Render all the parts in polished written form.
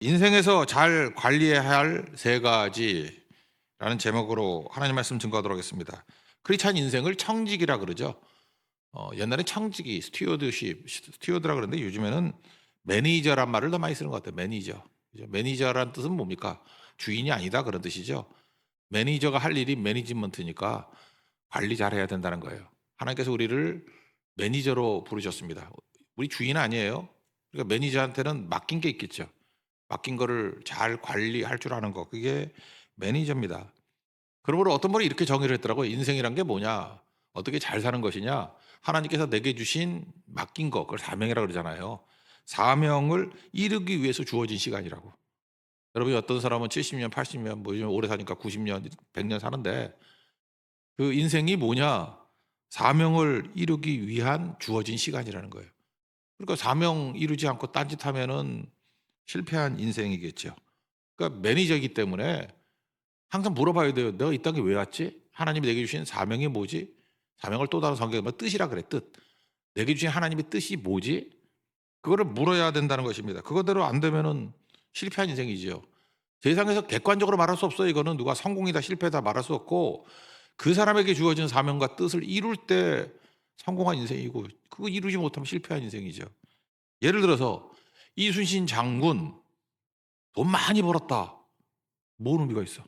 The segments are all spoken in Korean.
인생에서 잘 관리해야 할 세 가지라는 제목으로 하나님 말씀 증거하도록 하겠습니다. 크리스찬 인생을 청직이라 그러죠. 옛날에 청직이 스튜어드라 그러는데 요즘에는 매니저란 말을 더 많이 쓰는 것 같아요. 매니저. 그죠? 매니저란 뜻은 뭡니까? 주인이 아니다 그런 뜻이죠. 매니저가 할 일이 매니지먼트니까 관리 잘해야 된다는 거예요. 하나님께서 우리를 매니저로 부르셨습니다. 우리 주인 아니에요. 그러니까 매니저한테는 맡긴 게 있겠죠. 맡긴 거를 잘 관리할 줄 아는 거, 그게 매니저입니다. 그러므로 어떤 분이 이렇게 정의를 했더라고요. 인생이란 게 뭐냐? 어떻게 잘 사는 것이냐? 하나님께서 내게 주신 맡긴 거, 그걸 사명이라고 그러잖아요. 사명을 이루기 위해서 주어진 시간이라고. 여러분이 어떤 사람은 70년, 80년, 뭐 요즘 오래 사니까 90년, 100년 사는데 그 인생이 뭐냐? 사명을 이루기 위한 주어진 시간이라는 거예요. 그러니까 사명 이루지 않고 딴짓하면은 실패한 인생이겠죠. 그러니까 매니저이기 때문에 항상 물어봐야 돼요. 내가 이 땅에 왜 왔지? 하나님이 내게 주신 사명이 뭐지? 사명을 또 다른 성경에 뭐 뜻이라 그래, 뜻. 내게 주신 하나님의 뜻이 뭐지? 그거를 물어야 된다는 것입니다. 그거대로 안 되면은 실패한 인생이죠. 세상에서 객관적으로 말할 수 없어요. 이거는 누가 성공이다 실패다 말할 수 없고 그 사람에게 주어진 사명과 뜻을 이룰 때 성공한 인생이고 그거 이루지 못하면 실패한 인생이죠. 예를 들어서 이순신 장군 돈 많이 벌었다. 뭔 의미가 있어?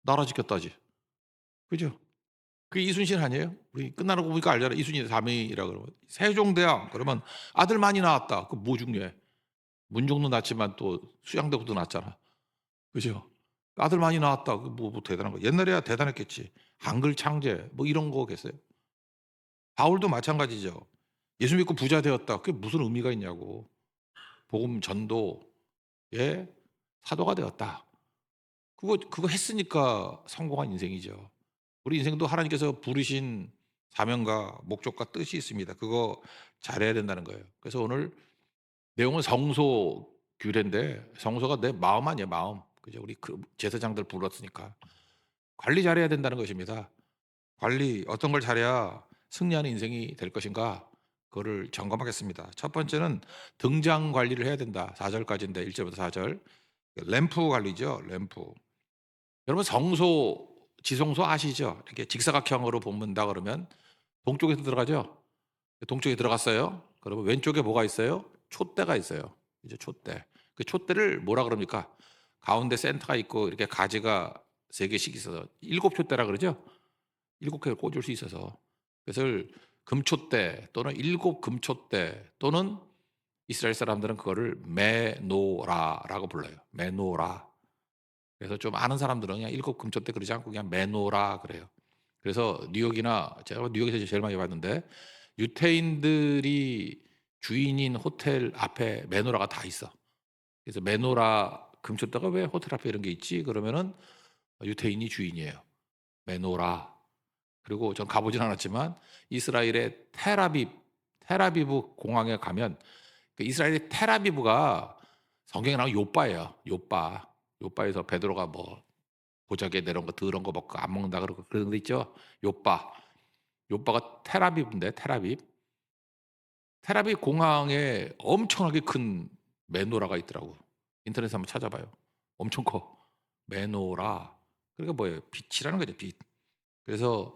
나라 지켰다지. 그죠? 그게 이순신 아니에요? 우리 끝나는 거 보니까 알잖아. 이순신의 사명이라 그러면. 세종대왕 그러면 아들 많이 낳았다. 그 뭐 중요해? 문종도 낳지만 또 수양대구도 낳았잖아. 그죠? 아들 많이 낳았다. 그 뭐 대단한 거. 옛날에야 대단했겠지. 한글 창제 뭐 이런 거겠어요. 바울도 마찬가지죠. 예수 믿고 부자 되었다. 그게 무슨 의미가 있냐고. 복음 전도의 사도가 되었다. 그거 했으니까 성공한 인생이죠. 우리 인생도 하나님께서 부르신 사명과 목적과 뜻이 있습니다. 그거 잘해야 된다는 거예요. 그래서 오늘 내용은 성소 규례인데 성소가 내 마음 아니에요, 마음. 그죠? 우리 그 제사장들 불렀으니까 관리 잘해야 된다는 것입니다. 관리 어떤 걸 잘해야 승리하는 인생이 될 것인가? 그거를 점검하겠습니다. 첫 번째는 등장 관리를 해야 된다. 4절까지인데 1절부터 4절. 램프 관리죠, 램프. 여러분 성소, 지성소 아시죠? 이렇게 직사각형으로 본다 그러면 동쪽에서 들어가죠. 동쪽에 들어갔어요. 그러면 왼쪽에 뭐가 있어요? 촛대가 있어요. 이제 촛대. 그 촛대를 뭐라 그럽니까? 가운데 센터가 있고 이렇게 가지가 3개씩 있어서 7촛대라 그러죠. 7개를 꽂을 수 있어서. 그래서 금촛대 또는 7금촛대 또는 이스라엘 사람들은 그거를 메노라라고 불러요. 메노라. 그래서 좀 아는 사람들은 그냥 7금촛대 그러지 않고 그냥 메노라 그래요. 그래서 뉴욕이나 제가 뉴욕에서 제일 많이 봤는데 유태인들이 주인인 호텔 앞에 메노라가 다 있어. 그래서 메노라 금촛대가 왜 호텔 앞에 이런 게 있지? 그러면은 유태인이 주인이에요. 메노라. 그리고 전 가보진 않았지만 이스라엘의 테라비브 공항에 가면 그 이스라엘의 테라비브가 성경에 나오는 요바예요. 요바에서 베드로가 뭐 보자기에 내려온 거 더러운 거 먹고 안 먹는다 그러고 그런 거 있죠. 요바가 테라비브인데 테라비브 공항에 엄청나게 큰 메노라가 있더라고. 인터넷에 한번 찾아봐요. 엄청 커. 메노라. 그러니까 뭐예요? 빛이라는 거죠. 빛. 그래서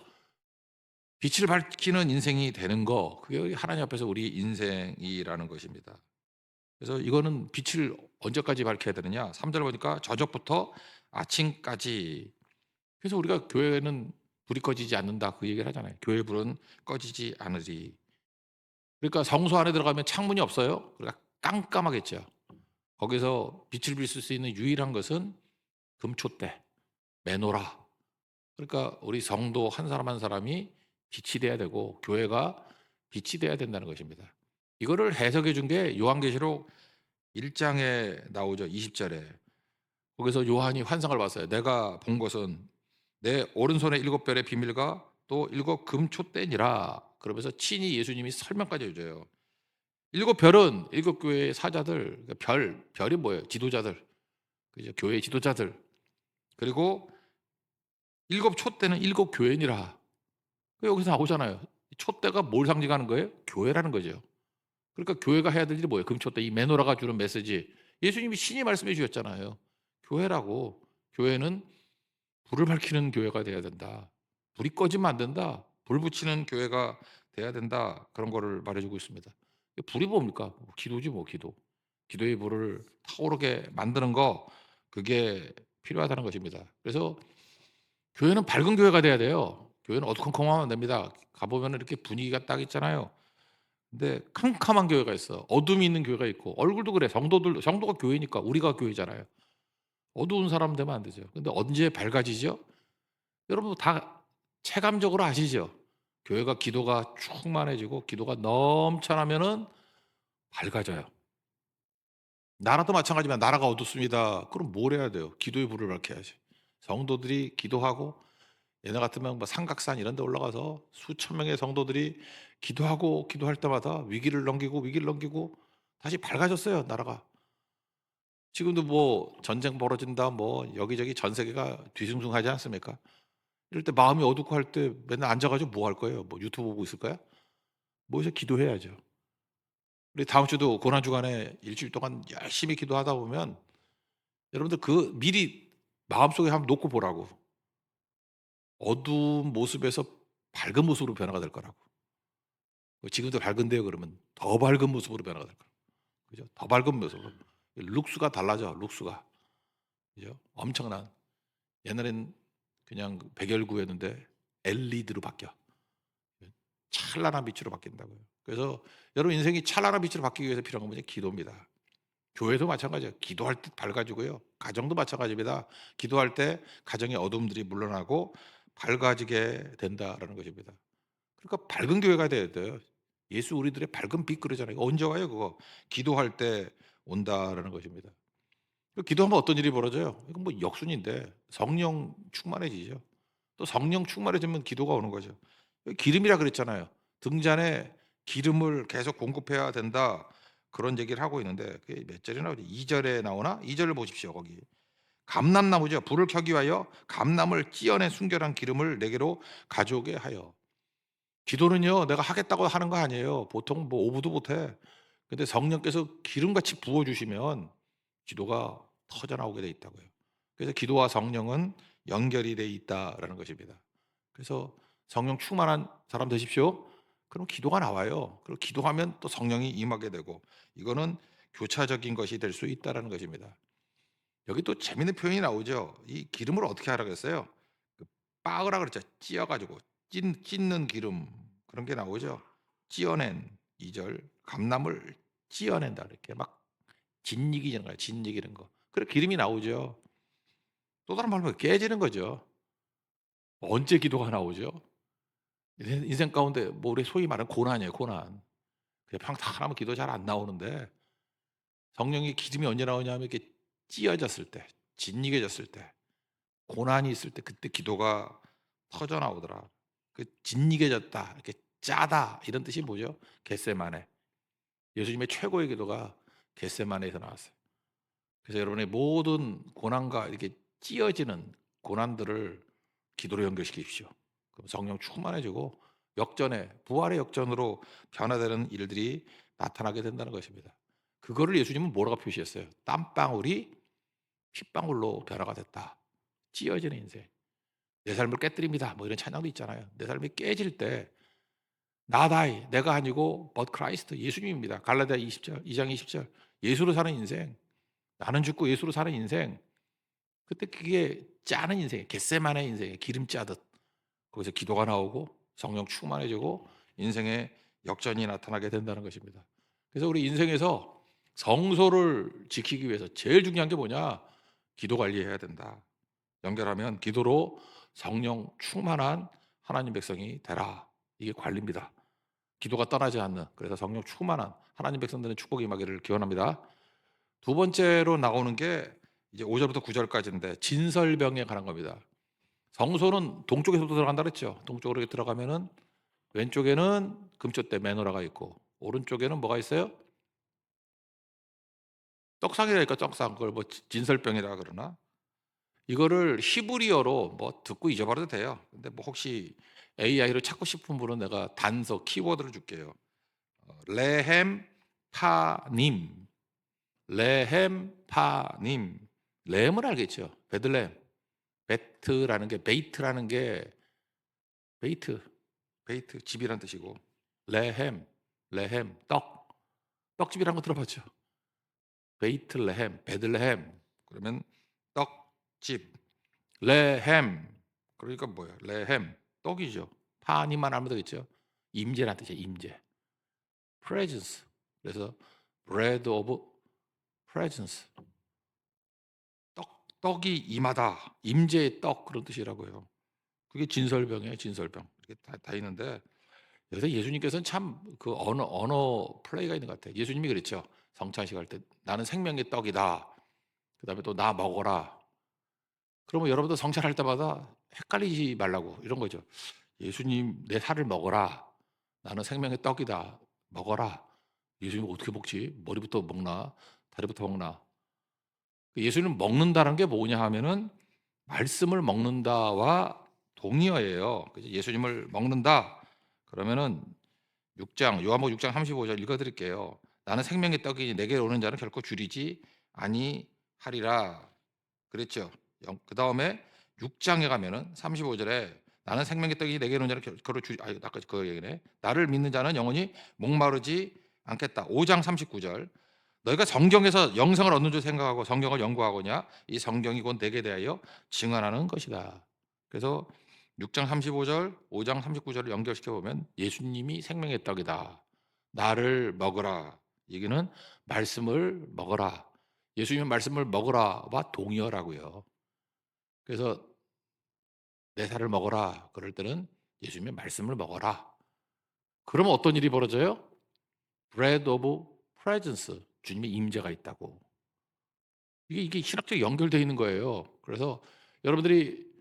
빛을 밝히는 인생이 되는 거, 그게 하나님 앞에서 우리 인생이라는 것입니다. 그래서 이거는 빛을 언제까지 밝혀야 되느냐? 3절 보니까 저녁부터 아침까지. 그래서 우리가 교회는 불이 꺼지지 않는다 그 얘기를 하잖아요. 교회 불은 꺼지지 않으리. 그러니까 성소 안에 들어가면 창문이 없어요. 그러니까 깜깜하겠죠. 거기서 빛을 비출 수 있는 유일한 것은 금촛대, 메노라. 그러니까 우리 성도 한 사람 한 사람이 빛이 돼야 되고 교회가 빛이 돼야 된다는 것입니다. 이거를 해석해 준 게 요한계시록 1장에 나오죠. 20절에. 거기서 요한이 환상을 봤어요. 내가 본 것은 내 오른손에 7별의 비밀과 또 7금촛대니라. 그러면서 친히 예수님이 설명까지 해줘요. 7별은 7교회의 사자들, 그러니까 별이 뭐예요? 지도자들, 그죠? 교회 지도자들. 그리고 7촛대는 7교회니라. 여기서 나오잖아요. 촛대가 뭘 상징하는 거예요? 교회라는 거죠. 그러니까 교회가 해야 될 일이 뭐예요? 금촛대, 이 메노라가 주는 메시지, 예수님이 신이 말씀해 주셨잖아요. 교회라고. 교회는 불을 밝히는 교회가 돼야 된다. 불이 꺼지면 안 된다. 불 붙이는 교회가 돼야 된다. 그런 거를 말해 주고 있습니다. 불이 뭡니까? 기도지 뭐 기도. 기도의 불을 타오르게 만드는 거 그게 필요하다는 것입니다. 그래서 교회는 밝은 교회가 돼야 돼요. 교회는 어두컴컴하면 안 됩니다. 가 보면은 이렇게 분위기가 딱 있잖아요. 근데 캄캄한 교회가 있어. 어둠이 있는 교회가 있고 얼굴도 그래. 성도가 교회니까 우리가 교회잖아요. 어두운 사람 되면 안 되죠. 근데 언제 밝아지죠? 여러분 다 체감적으로 아시죠? 교회가 기도가 충만해지고 기도가 넘쳐나면은 밝아져요. 나라도 마찬가지지만 나라가 어둡습니다. 그럼 뭘 해야 돼요? 기도의 불을 밝혀야지. 성도들이 기도하고 옛날 같으면 뭐 삼각산 이런 데 올라가서 수천 명의 성도들이 기도하고 기도할 때마다 위기를 넘기고 다시 밝아졌어요, 나라가. 지금도 뭐 전쟁 벌어진다 뭐 여기저기 전 세계가 뒤숭숭하지 않습니까? 이럴 때 마음이 어둡고 할 때 맨날 앉아 가지고 뭐 할 거예요? 뭐 유튜브 보고 있을까요? 모여서 기도해야죠. 우리 다음 주도 고난 주간에 일주일 동안 열심히 기도하다 보면 여러분들 그 미리 마음속에 한번 놓고 보라고. 어두운 모습에서 밝은 모습으로 변화가 될 거라고. 지금도 밝은데요 그러면 더 밝은 모습으로 변화가 될 거라고. 그죠? 더 밝은 모습으로. 룩스가 달라져 룩스가. 그죠? 엄청난. 옛날엔 그냥 백열구였는데 LED로 바뀌어. 찬란한 빛으로 바뀐다고요. 그래서 여러분 인생이 찬란한 빛으로 바뀌기 위해서 필요한 건 뭐냐? 기도입니다. 교회도 마찬가지예요. 기도할 때 밝아지고요. 가정도 마찬가지입니다. 기도할 때 가정의 어둠들이 물러나고 밝아지게 된다라는 것입니다. 그러니까 밝은 교회가 돼야 돼요. 예수 우리들의 밝은 빛 그러잖아요. 언제 와요 그거? 기도할 때 온다라는 것입니다. 기도하면 어떤 일이 벌어져요? 이건 뭐 역순인데 성령 충만해지죠. 또 성령 충만해지면 기도가 오는 거죠. 기름이라 그랬잖아요. 등잔에 기름을 계속 공급해야 된다. 그런 얘기를 하고 있는데 그게 몇 절에 나오죠? 2 절에 나오나? 2 절을 보십시오. 거기. 감람나무죠. 불을 켜기 위하여 감람을 찧어낸 순결한 기름을 내게로 가져오게 하여. 기도는요. 내가 하겠다고 하는 거 아니에요. 보통 뭐 오부도 못 해. 근데 성령께서 기름같이 부어 주시면 기도가 터져 나오게 돼 있다고요. 그래서 기도와 성령은 연결이 돼 있다라는 것입니다. 그래서 성령 충만한 사람 되십시오. 그럼 기도가 나와요. 그리고 기도하면 또 성령이 임하게 되고 이거는 교차적인 것이 될 수 있다라는 것입니다. 여기 또 재밌는 표현이 나오죠. 이 기름을 어떻게 하라 그랬어요? 그 빻으라 그랬죠. 찧어 가지고 찢는 기름 그런 게 나오죠. 찧어낸 2절 감람을 찧어낸다 이렇게 막 짓이기는 거예요. 짓이기는 거. 그래 기름이 나오죠. 또 다른 말로 깨지는 거죠. 언제 기도가 나오죠? 인생 가운데 뭐 우리 소위 말하는 고난이에요, 고난. 그냥 평탄하면 기도 잘 안 나오는데 성령의 기름이 언제 나오냐면 이렇게 찧어졌을 때, 짓이겨졌을 때, 고난이 있을 때 그때 기도가 터져 나오더라. 그 짓이겨졌다, 이렇게 짜다 이런 뜻이 뭐죠? 겟세마네. 예수님의 최고의 기도가 겟세마네에서 나왔어요. 그래서 여러분의 모든 고난과 이렇게 찧어지는 고난들을 기도로 연결시키십시오. 그럼 성령 충만해지고 역전의 부활의 역전으로 변화되는 일들이 나타나게 된다는 것입니다. 그거를 예수님은 뭐라고 표시했어요? 땀방울이 핏방울로 변화가 됐다. 찧어지는 인생. 내 삶을 깨뜨립니다. 뭐 이런 찬양도 있잖아요. 내 삶이 깨질 때 나다이 내가 아니고 but Christ 예수님입니다. 갈라디아 20절 2장 20절 예수로 사는 인생. 나는 죽고 예수로 사는 인생. 그때 그게 짜는 인생이에요. 겟세마네 인생이에요. 기름 짜듯. 거기서 기도가 나오고 성령 충만해지고 인생의 역전이 나타나게 된다는 것입니다. 그래서 우리 인생에서 성소를 지키기 위해서 제일 중요한 게 뭐냐? 기도 관리해야 된다. 연결하면 기도로 성령 충만한 하나님 백성이 되라. 이게 관리입니다. 기도가 떠나지 않는 그래서 성령 충만한 하나님 백성들은 축복이 임하기를 기원합니다. 두 번째로 나오는 게 이제 5절부터 9절까지인데 진설병에 관한 겁니다. 성소는 동쪽에서부터 들어간다 그랬죠. 동쪽으로 들어가면은 왼쪽에는 금쪽대 메노라가 있고 오른쪽에는 뭐가 있어요? 떡상이라니까 떡상. 그걸 뭐 진설병이라 그러나? 이거를 히브리어로 뭐 듣고 잊어버려도 돼요. 근데 뭐 혹시 AI로 찾고 싶은 분은 내가 단서 키워드를 줄게요. 레헴 파님. 레헴 파님. 램은 알겠죠. 베들레헴. 베트라는 게 베이트라는 게 베이트, 베이트 집이란 뜻이고 레헴, 레헴 떡. 떡집이란 거 들어봤죠? 베이틀레헴, 베들레헴. 그러면 떡집. 레헴. 그러니까 뭐예요? 레헴. 떡이죠. 파님만 알면 되겠죠. 임재란 뜻이에요. 임재. presence. 그래서 bread of presence. 떡이 임하다. 임재의 떡 그런 뜻이라고요. 그게 진설병이에요. 진설병. 이렇게 다 있는데 여기서 예수님께서는 참 그 언어 플레이가 있는 것 같아요. 예수님이 그랬죠. 성찬식 할 때 나는 생명의 떡이다. 그다음에 또 나 먹어라. 그러면 여러분도 성찬할 때마다 헷갈리지 말라고 이런 거죠. 예수님 내 살을 먹어라. 나는 생명의 떡이다. 먹어라. 예수님 어떻게 먹지? 머리부터 먹나? 다리부터 먹나? 예수님 먹는다는 게 뭐냐 하면은 말씀을 먹는다와 동의어예요. 그래서 예수님을 먹는다. 그러면은 6장 요한복음 6장 35절 읽어 드릴게요. 나는 생명의 떡이니 내게 오는 자는 결코 줄이지 아니하리라. 그랬죠. 그다음에 6장에 가면은 35절에 나는 생명의 떡이 내게 오는 자는 결코 줄이 아까 그 얘기네. 나를 믿는 자는 영원히 목마르지 않겠다. 5장 39절 너희가 성경에서 영생을 얻는 줄 생각하고 성경을 연구하거냐 이 성경이 곧 내게 대하여 증언하는 것이다. 그래서 6장 35절, 5장 39절을 연결시켜 보면 예수님이 생명의 떡이다. 나를 먹으라. 여기는 말씀을 먹어라. 예수님의 말씀을 먹으라와 동의어라고요. 그래서 내 살을 먹어라. 그럴 때는 예수님의 말씀을 먹어라. 그러면 어떤 일이 벌어져요? bread of presence. 주님의 임재가 있다고. 이게 신학적으로 연결되어 있는 거예요. 그래서 여러분들이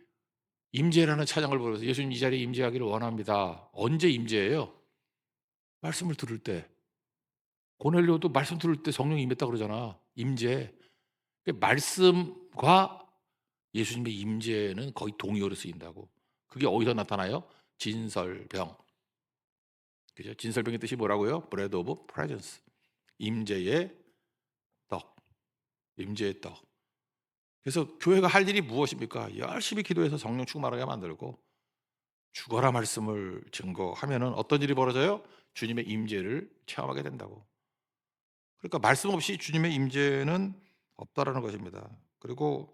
임재라는 찬양을 부르면서 예수님 이 자리에 임재하기를 원합니다. 언제 임재예요? 말씀을 들을 때. 고넬료도 말씀 들을 때 성령이 임했다 그러잖아. 임재. 말씀과 예수님의 임재는 거의 동의어로 쓰인다고. 그게 어디서 나타나요? 진설병. 그죠? 진설병의 뜻이 뭐라고요? bread of presence. 임재의 떡. 임재의 떡. 그래서 교회가 할 일이 무엇입니까? 열심히 기도해서 성령 충만하게 만들고 죽어라 말씀을 증거하면은 어떤 일이 벌어져요? 주님의 임재를 체험하게 된다고. 그러니까 말씀 없이 주님의 임재는 없다라는 것입니다. 그리고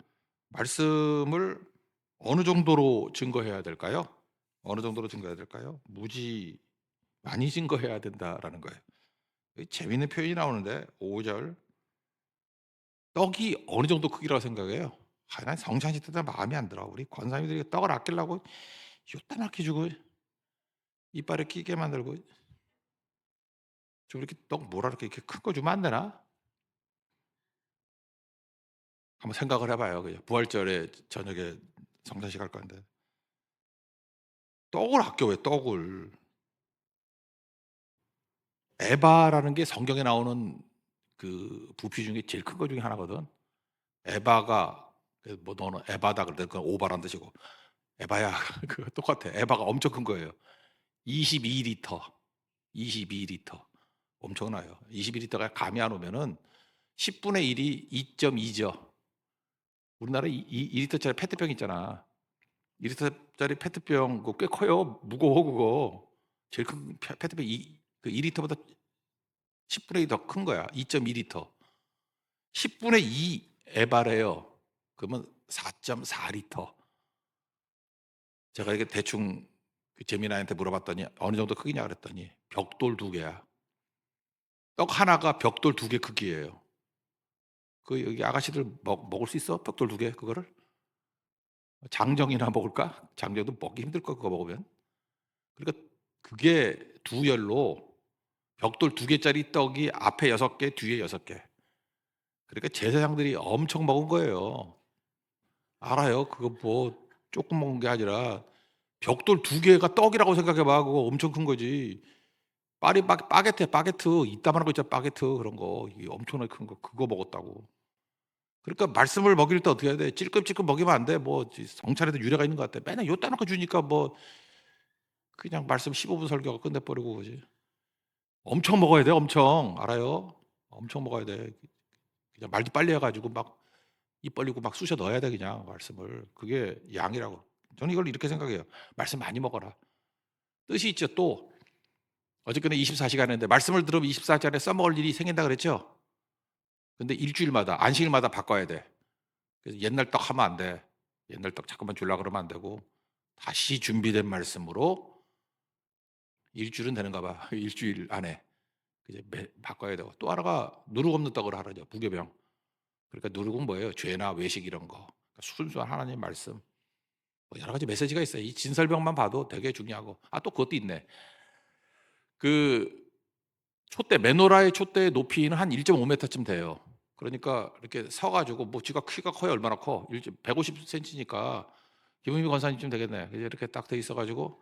말씀을 어느 정도로 증거해야 될까요? 어느 정도로 증거해야 될까요? 무지 많이 증거해야 된다라는 거예요. 재미있는 표현이 나오는데 5절 떡이 어느 정도 크기라고 생각해요? 난 성찬식 때도 마음에 안 들어. 우리 권사님들이 떡을 아끼려고 요따맣게 주고 이빨에 끼게 만들고 좀 이렇게 떡 뭐라 이렇게 큰 거 주면 안 되나? 한번 생각을 해봐요. 그냥 부활절에 저녁에 성찬식 할 건데 떡을 아껴 왜 떡을? 에바라는 게 성경에 나오는 그 부피 중에 제일 큰 거 중에 하나거든. 에바가 뭐 너는 에바다 그럴 때 그건 오바란 뜻이고 에바야 그 똑같아. 에바가 엄청 큰 거예요. 22리터, 22리터 엄청나요. 22리터가 감이 안 오면은 10분의 1이 2.2죠. 우리나라 2리터짜리 페트병 있잖아. 2리터짜리 페트병 그거 꽤 커요. 무거워 그거. 제일 큰 페트병 그 2리터보다 10분의 1이 더 큰 거야. 2.2리터. 10분의 2 에바래요. 그러면 4.4리터. 제가 이게 대충 그 재민아한테 물어봤더니 어느 정도 크기냐 그랬더니 벽돌 2개야. 떡 하나가 벽돌 2개 크기예요. 그 여기 아가씨들 먹을 수 있어? 벽돌 2개 그거를? 장정이나 먹을까? 장정도 먹기 힘들 거 그거 먹으면. 그러니까 그게 두 열로 벽돌 2개짜리 떡이 앞에 6개, 뒤에 6개. 그러니까 제사장들이 엄청 먹은 거예요. 알아요. 그거 뭐 조금 먹은 게 아니라 벽돌 2개가 떡이라고 생각해 봐. 그거 엄청 큰 거지. 바게트 이따만한 거 있잖아. 바게트 그런 거. 이게 엄청나게 큰 거. 그거 먹었다고. 그러니까 말씀을 먹일 때 어떻게 해야 돼? 찔끔찔끔 먹이면 안 돼. 뭐 성찬에도 유래가 있는 것 같아. 맨날 요따 놓고 주니까 뭐 그냥 말씀 15분 설교가 끝내버리고 그지. 엄청 먹어야 돼. 엄청. 알아요? 엄청 먹어야 돼. 그냥 말도 빨리 해가지고 막 입 벌리고 막 쑤셔 넣어야 돼 그냥 말씀을. 그게 양이라고. 저는 이걸 이렇게 생각해요. 말씀 많이 먹어라. 뜻이 있죠. 또 어저께는 24시간 했는데 말씀을 들으면 24시간에 써먹을 일이 생긴다 그랬죠. 근데 일주일마다 안식일마다 바꿔야 돼. 그래서 옛날 떡 하면 안 돼. 옛날 떡 자꾸만 주려고 그러면 안 되고 다시 준비된 말씀으로 일주일은 되는가 봐. 일주일 안에 이제 바꿔야 되고, 또 하나가 누룩 없는 떡을 하라죠. 무교병. 그러니까 누룩은 뭐예요? 죄나 외식 이런 거. 그러니까 순수한 하나님 말씀. 뭐 여러 가지 메시지가 있어요. 이 진설병만 봐도 되게 중요하고. 또 그것도 있네. 그 촛대, 메노라의 촛대의 높이는 한 1.5m쯤 돼요. 그러니까 이렇게 서가지고, 뭐 지가 키가 커요. 얼마나 커? 150cm니까 김은미 권사님쯤 되겠네. 그래서 이렇게 딱 돼 있어가지고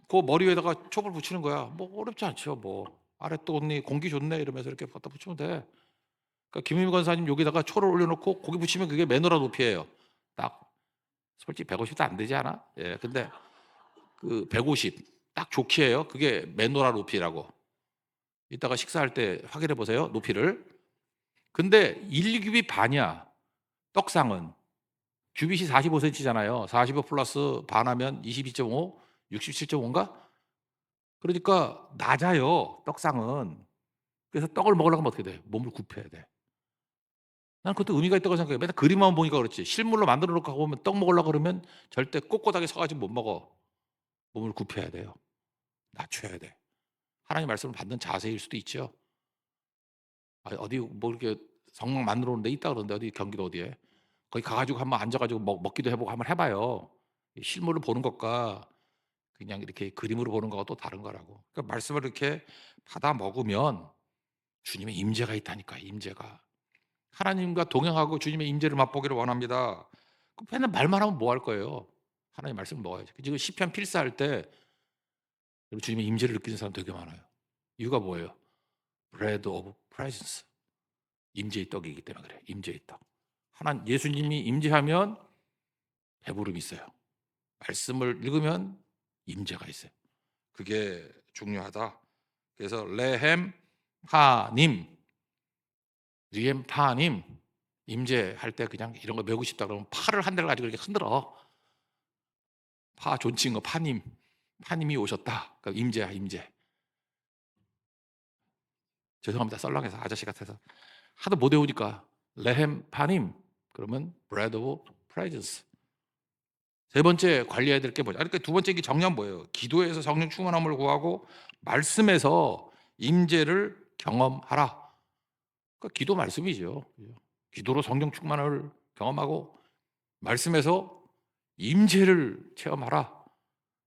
그 머리 위에다가 촛불 붙이는 거야. 뭐 어렵지 않죠. 뭐 아래 또 언니 공기 좋네 이러면서 이렇게 갖다 붙이면 돼. 그러니까 김은미 권사님 여기다가 초를 올려놓고 고기 붙이면 그게 메노라 높이예요. 딱 솔직히 150도 안 되지 않아? 예, 근데 그 150 딱 좋기예요. 그게 메노라 높이라고. 이따가 식사할 때 확인해 보세요. 높이를. 근데 1규빗 반이야. 떡상은 규빗이 45cm잖아요. 45 플러스 반하면 22.5, 67.5인가? 그러니까 낮아요. 떡상은. 그래서 떡을 먹으려면 어떻게 돼? 몸을 굽혀야 돼. 나는 그것도 의미가 있다고 생각해요. 맨날 그림만 보니까 그렇지. 실물로 만들어 놓고 보면 떡 먹으려고 그러면 절대 꼿꼿하게 서가지고 못 먹어. 몸을 굽혀야 돼요. 낮춰야 돼. 하나님 말씀을 받는 자세일 수도 있죠. 어디 뭐 이렇게 성막 만들어 놓은 데 있다 그러는데, 어디 경기도 어디에 거기 가가지고 한번 앉아가지고 먹기도 해보고 한번 해봐요. 실물을 보는 것과 그냥 이렇게 그림으로 보는 거가 또 다른 거라고. 그러니까 말씀을 이렇게 받아 먹으면 주님의 임재가 있다니까. 임재가. 하나님과 동행하고 주님의 임재를 맛보기를 원합니다. 맨날 말만 하면 뭐 할 거예요? 하나님 말씀을 먹어야지. 지금 시편 필사할 때 주님의 임재를 느끼는 사람 되게 많아요. 이유가 뭐예요? Bread of Presence. 임재의 떡이기 때문에 그래. 임재의 떡. 예수님이 임재하면 배부름이 있어요. 말씀을 읽으면 임재가 있어요. 그게 중요하다. 그래서 레헴 파님, 리엠 파님, 임재할 때 그냥 이런 거 배우고 싶다 그러면 파를 한 대를 가지고 이렇게 흔들어. 파 존칭어 파님, 파님이 오셨다. 그러니까 임재야 임재. 죄송합니다. 썰렁해서 아저씨 같아서 하도 못 외우니까 레헴 파님 그러면 bread of presence. 세 번째 관리해야 될 게 뭐냐? 그러니까 두 번째 게 정리하면 뭐예요? 기도에서 성령 충만함을 구하고 말씀에서 임재를 경험하라. 그러니까 기도 말씀이죠. 기도로 성령 충만을 경험하고 말씀에서 임재를 체험하라.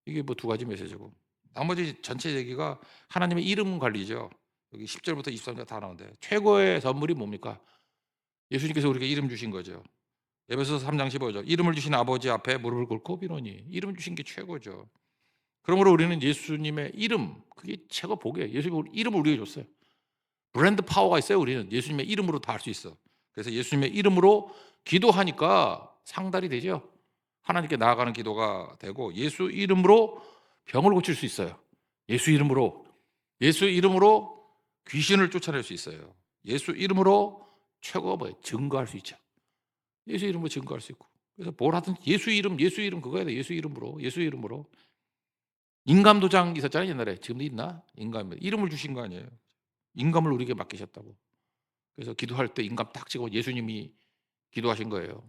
이게 뭐 두 가지 메시지고, 나머지 전체 얘기가 하나님의 이름 관리죠. 여기 10절부터 23절 다 나오는데, 최고의 선물이 뭡니까? 예수님께서 우리에게 이름 주신 거죠. 에베소서 3장 15절, 이름을 주신 아버지 앞에 무릎을 꿇고 비노니. 이름 주신 게 최고죠. 그러므로 우리는 예수님의 이름, 그게 최고 복이에요. 예수님 이름을 우리에게 줬어요. 브랜드 파워가 있어요. 우리는 예수님의 이름으로 다 할 수 있어. 그래서 예수님의 이름으로 기도하니까 상달이 되죠. 하나님께 나아가는 기도가 되고, 예수 이름으로 병을 고칠 수 있어요. 예수 이름으로 귀신을 쫓아낼 수 있어요. 예수 이름으로 최고가 뭐예요? 증거할 수 있죠. 예수 이름으로 증거할 수 있고. 그래서 뭘 하든 예수 이름 그거 해야 돼. 예수 이름으로. 인감도장 있었잖아요 옛날에. 지금도 있나? 인감 이름을 주신 거 아니에요. 인감을 우리에게 맡기셨다고. 그래서 기도할 때 인감 딱 찍어 예수님이 기도하신 거예요.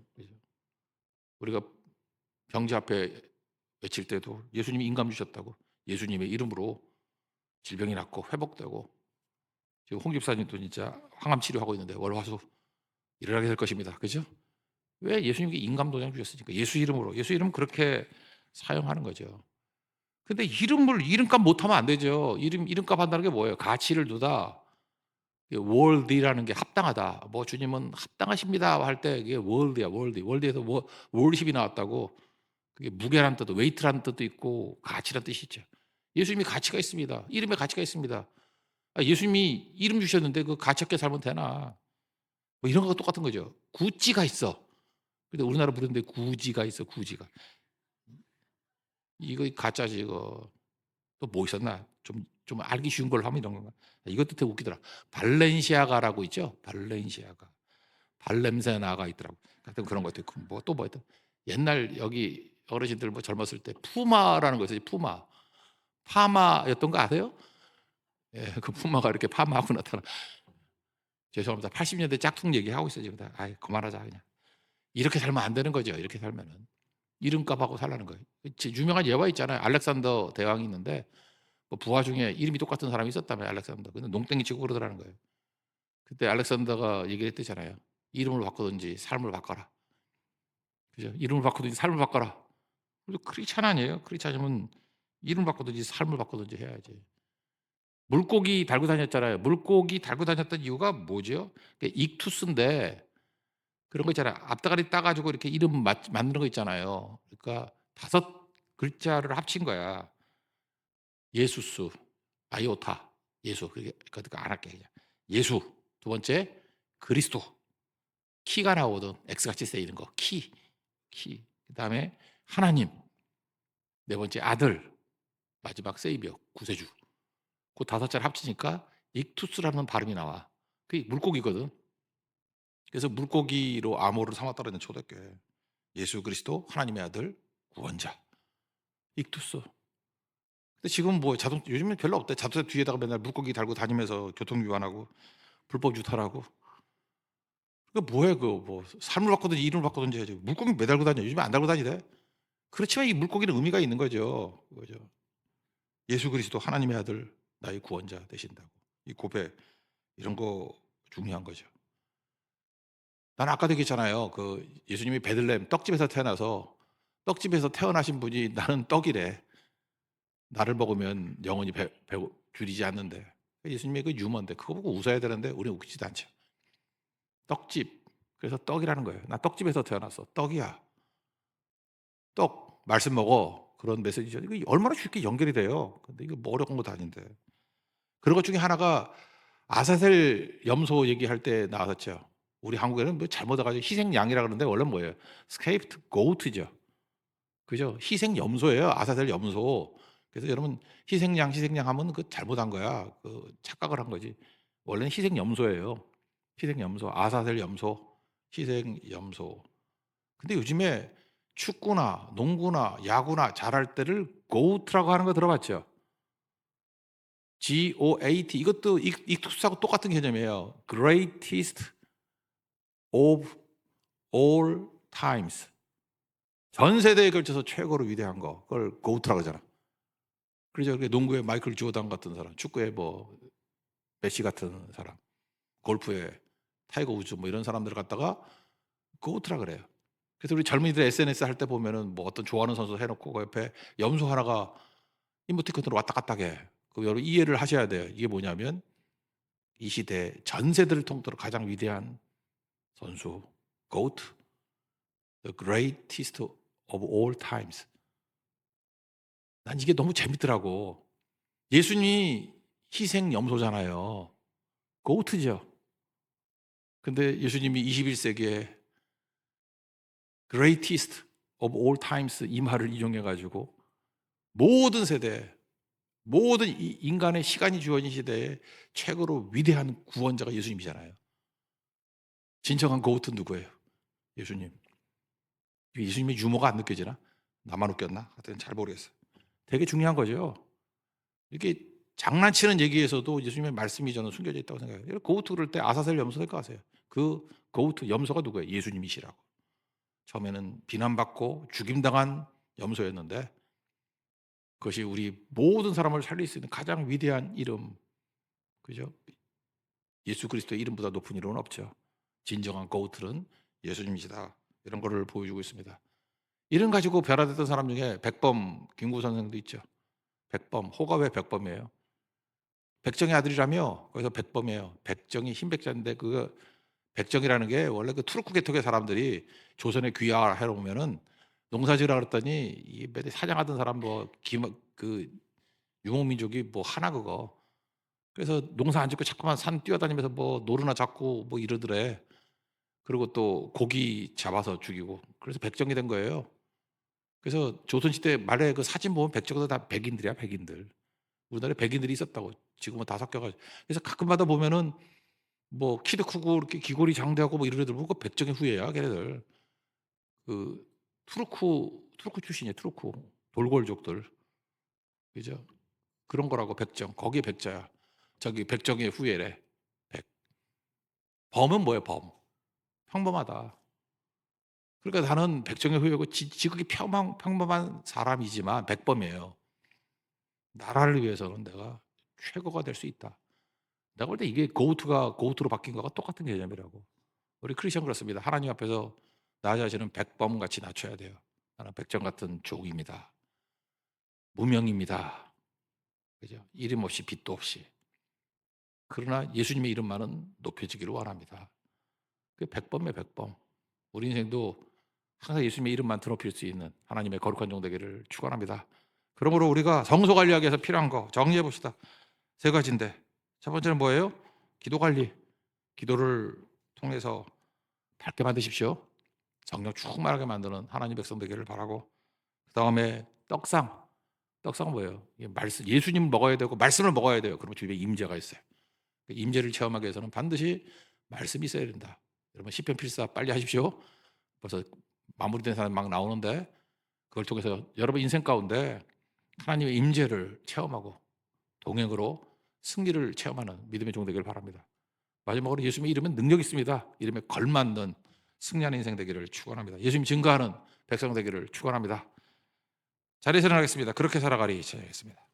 우리가 병자 앞에 외칠 때도 예수님이 인감 주셨다고. 예수님의 이름으로 질병이 낫고 회복되고, 지금 홍 집사님도 진짜 항암 치료하고 있는데 월화수 일어나게 될 것입니다. 그죠? 왜? 예수님께 인감 도장 주셨으니까. 예수 이름 그렇게 사용하는 거죠. 근데 이름값 못하면 안 되죠. 이름값 한다는 게 뭐예요? 가치를 두다. worthy라는 게 합당하다. 뭐 주님은 합당하십니다 할 때 이게 worthy야. worthy에서 worship이 나왔다고. 그게 무게라는 뜻도, weight라는 뜻도 있고 가치라는 뜻이 있죠. 예수님이 가치가 있습니다. 이름에 가치가 있습니다. 예수님이 이름 주셨는데 그 가치 없게 살면 되나? 뭐 이런 거가 똑같은 거죠. 구찌가 있어. 근데 우리나라 부르는데 구지가 있어. 구지가. 이거 가짜지 이거. 또 뭐 있었나? 좀 알기 쉬운 걸로 하면 이런 건가? 이것도 되게 웃기더라. 발렌시아가라고 있죠. 발렌시아가. 발냄새 나가 있더라고. 하여튼 그런 것도 있고 뭐또 뭐 있던 옛날 여기 어르신들 뭐 젊었을 때 푸마라는 거 있어요. 푸마. 파마였던 거 아세요? 예, 그 푸마가 이렇게 파마하고 나타나. 죄송합니다. 80년대 짝퉁 얘기하고 있어요 지금 다. 아이 그만하자 그냥. 이렇게 살면 안 되는 거죠. 이렇게 살면은 이름값하고 살라는 거예요. 유명한 예화 있잖아요. 알렉산더 대왕이 있는데 뭐 부하 중에 이름이 똑같은 사람이 있었다며 알렉산더. 근데 농땡이 치고 그러더라는 거예요. 그때 알렉산더가 얘기를 했대잖아요. 이름을 바꾸든지 삶을 바꿔라. 그죠? 이름을 바꾸든지 삶을 바꿔라. 그래도 크리스찬 아니에요? 크리스찬이면 이름 바꾸든지 삶을 바꾸든지 해야지. 물고기 달고 다녔잖아요. 물고기 달고 다녔던 이유가 뭐죠? 익투스인데 그런 거 있잖아요. 앞다가리 따가지고 이렇게 이름 만드는 거 있잖아요. 그러니까 5글자를 합친 거야. 예수스, 아이오타, 예수. 그러니까 안 할게 그냥. 예수. 두 번째 그리스도. 키가 나오든 X같이 쓰이는 거. 키. 그다음에 하나님. 네 번째 아들. 마지막 세이비어, 구세주. 그 5자를 합치니까 익투스라는 발음이 나와. 그게 물고기거든. 그래서 물고기로 암호를 삼았다는 초대교회. 예수 그리스도 하나님의 아들 구원자. 익투스. 근데 지금 뭐 요즘은 별로 없대. 자동차 뒤에다가 맨날 물고기 달고 다니면서 교통위반하고 불법 유탈하고. 그게 뭐야 그거 뭐 삶을 바꾸든지 이름을 바꾸든지 해야지. 물고기 왜 달고 다녀? 요즘에 안 달고 다니대. 그렇지만 이 물고기는 의미가 있는 거죠. 그죠? 예수 그리스도 하나님의 아들 나의 구원자 되신다고. 이 고백 이런 거 중요한 거죠. 난 아까도 얘기했잖아요. 그 예수님이 베들레헴 떡집에서 태어나서 떡집에서 태어나신 분이 나는 떡이래. 나를 먹으면 영원히 줄이지 않는데. 예수님의 그 유머인데 그거 보고 웃어야 되는데 우리는 웃기지도 않죠. 떡집. 그래서 떡이라는 거예요. 나 떡집에서 태어났어. 떡이야. 떡 말씀 먹어. 그런 메시지죠. 이거 얼마나 쉽게 연결이 돼요. 근데 이거 뭐 어려운 것도 아닌데. 그런 것 중에 하나가 아사셀 염소 얘기할 때 나왔었죠. 우리 한국에는 뭐 잘못 해가지고 희생양이라 그러는데 원래 뭐예요? 스케이프트 고트죠. 그죠? 희생 염소예요. 아사셀 염소. 그래서 여러분 희생양 하면 그 잘못한 거야. 그 착각을 한 거지. 원래는 희생 염소예요. 희생 염소, 아사셀 염소, 희생 염소. 근데 요즘에 축구나 농구나 야구나 잘할 때를 고트라고 하는 거 들어봤죠? GOAT 이것도 익투스하고 똑같은 개념이에요. Greatest of all times. 전 세대에 걸쳐서 최고로 위대한 거. 그걸 고트라고 하잖아. 그렇죠. 농구에 마이클 조던 같은 사람, 축구에 뭐 메시 같은 사람, 골프에 타이거 우즈 뭐 이런 사람들을 갖다가 고트라 그래요. 그래서 우리 젊은이들 SNS 할 때 보면은 뭐 어떤 좋아하는 선수 해놓고 그 옆에 염소 하나가 이모티콘으로 왔다 갔다 해. 그 여러분 이해를 하셔야 돼요. 이게 뭐냐면 이 시대 전 세대를 통틀어 가장 위대한 선수, GOAT, the greatest of all times. 난 이게 너무 재밌더라고. 예수님이 희생 염소잖아요. GOAT죠. 근데 예수님이 21세기에 greatest of all times 이 말을 이용해 가지고 모든 세대, 모든 인간의 시간이 주어진 시대에 최고로 위대한 구원자가 예수님이잖아요. 진정한 고우트는 누구예요? 예수님. 예수님의 유머가 안 느껴지나? 나만 웃겼나? 하여튼 잘 모르겠어요. 되게 중요한 거죠. 이렇게 장난치는 얘기에서도 예수님의 말씀이 저는 숨겨져 있다고 생각해요. 고우트 그럴 때 아사셀 염소 될 거 아세요? 그 고우트 염소가 누구예요? 예수님이시라고. 처음에는 비난받고 죽임당한 염소였는데 그것이 우리 모든 사람을 살릴 수 있는 가장 위대한 이름. 그죠? 예수 그리스도의 이름보다 높은 이름은 없죠. 진정한 고우트는 예수님이시다. 이런 거를 보여주고 있습니다. 이름 가지고 변화됐던 사람 중에 백범 김구 선생도 있죠. 백범 호가 왜 백범이에요? 백정의 아들이라며 그래서 백범이에요. 백정이 흰 백자인데 그 백정이라는 게 원래 그 투르크 계통의 사람들이 조선에 귀화해 오면은 농사지으라 그랬더니 이 맨날 사냥하던 사람 그 유목민족이 뭐 하나 그거. 그래서 농사 안 짓고 자꾸만 산 뛰어다니면서 뭐 노루나 잡고 뭐 이러더래. 그리고 또 고기 잡아서 죽이고. 그래서 백정이 된 거예요. 그래서 조선시대 말에 그 사진 보면 백정도 다 백인들이야, 백인들. 우리나라에 백인들이 있었다고. 지금은 다 섞여가지고. 그래서 가끔마다 보면은 뭐 키도 크고 이렇게 귀걸이 장대하고 뭐 이런 애들 보고 백정의 후예야 걔네들. 그 투르크 출신이에요 투르크. 돌골족들. 그죠? 그런 거라고 백정. 거기에 백자야. 저기 백정의 후예래. 백. 범은 뭐예요 범? 평범하다. 그러니까 나는 백정의 후예고 지극히 평범한 사람이지만 백범이에요. 나라를 위해서는 내가 최고가 될 수 있다. 내가 볼 때 이게 고우트로 바뀐 거가 똑같은 개념이라고. 우리 크리스천 그렇습니다. 하나님 앞에서 나 자신은 백범같이 낮춰야 돼요. 나는 백정 같은 종입니다. 무명입니다. 그죠? 이름 없이 빛도 없이. 그러나 예수님의 이름만은 높여지기를 원합니다. 그 백범의 백범. 우리 인생도 항상 예수님의 이름만 드높일 수 있는 하나님의 거룩한 종 되기를 축원합니다. 그러므로 우리가 성소 관리하기 위해서 필요한 거 정리해 봅시다. 세 가지인데 첫 번째는 뭐예요? 기도 관리. 기도를 통해서 밝게 만드십시오. 성령 충만하게 만드는 하나님 백성 되기를 바라고 그다음에 떡상. 떡상은 뭐예요? 이게 말씀 예수님을 먹어야 되고 말씀을 먹어야 돼요. 그러면 주님의 임재가 있어요. 그 임재를 체험하기 위해서는 반드시 말씀이 있어야 된다. 여러분 시편 필사 빨리 하십시오. 벌써 마무리된 사람 막 나오는데 그걸 통해서 여러분 인생 가운데 하나님의 임재를 체험하고 동행으로 승리를 체험하는 믿음의 종 되기를 바랍니다. 마지막으로 예수님의 이름은 능력 있습니다. 이름에 걸맞는 승리하는 인생 되기를 축원합니다. 예수님 증거하는 백성 되기를 축원합니다. 자리에서 일어나겠습니다. 그렇게 살아가리 시작하겠습니다.